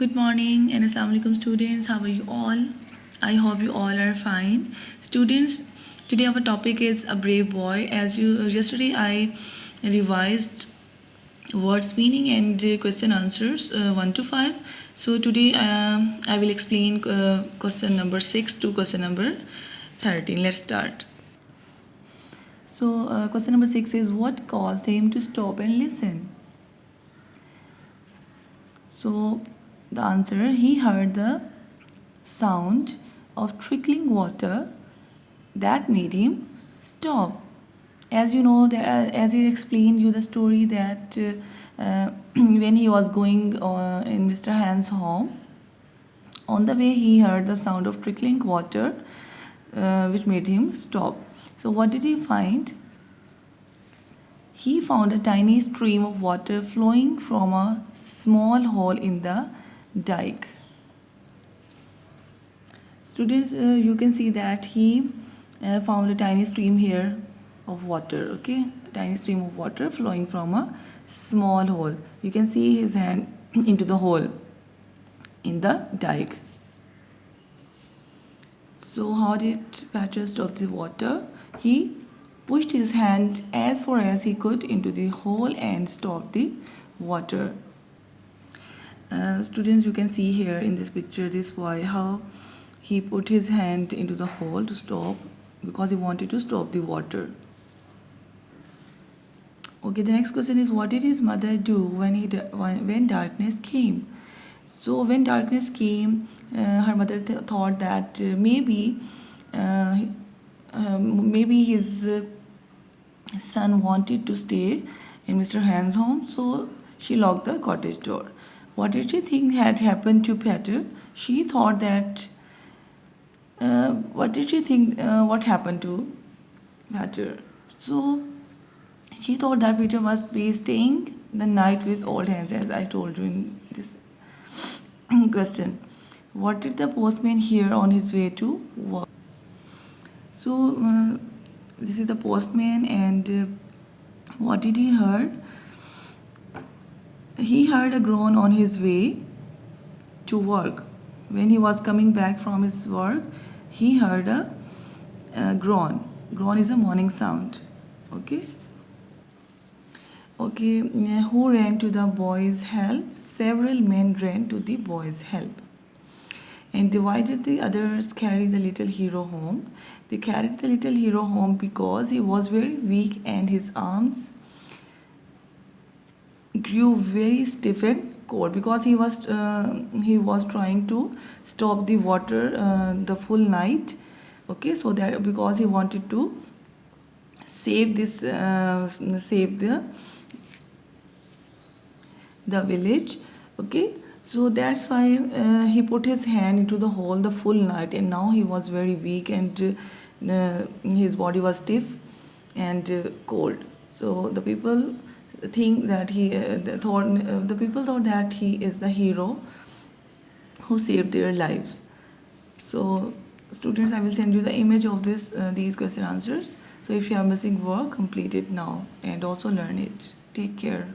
Good morning and Assalamu alaikum students. How are you all? I hope you all are fine. Students, today our topic is a brave boy. As you yesterday I revised words meaning and question answers 1 to 5. So today I will explain question number 6 to question number 13. Let's start. So question number 6 is what caused him to stop and listen? So the answer, he heard the sound of trickling water that made him stop. As you know, as he explained you the story that when he was going in Mr. Han's home, on the way he heard the sound of trickling water, which made him stop. So what did he find? He found a tiny stream of water flowing from a small hole in the dike. Students, you can see that he found a tiny stream here of water, okay, a tiny stream of water flowing from a small hole. You can see his hand into the hole in the dike. So how did Patrick stop the water? He pushed his hand as far as he could into the hole and stopped the water. Students, you can see here in this picture this boy how he put his hand into the hole to stop because he wanted to stop the water. Okay, the next question is what did his mother do when darkness came? So when darkness came, her mother thought that maybe his son wanted to stay in Mr. Han's home, so she locked the cottage door. What did she think had happened to Peter? She thought that. What did she think? What happened to Peter? So she thought that Peter must be staying the night with old hands, as I told you in this question. What did the postman hear on his way to work? So this is the postman, and what did he heard? He heard a groan on his way to work. When he was coming back from his work, he heard a groan. Groan is a morning sound. Okay. Okay, who ran to the boy's help? Several men ran to the boy's help. And divided the others carry the little hero home. They carried the little hero home because he was very weak and his arms grew very stiff and cold because he was trying to stop the water the full night. Okay, so that because he wanted to save the village. Okay, so that's why he put his hand into the hole the full night, and now he was very weak and his body was stiff and cold. So the people think that the people thought that he is the hero who saved their lives. So students, I will send you the image of these question answers. So if you are missing work, complete it now and also learn it. Take care.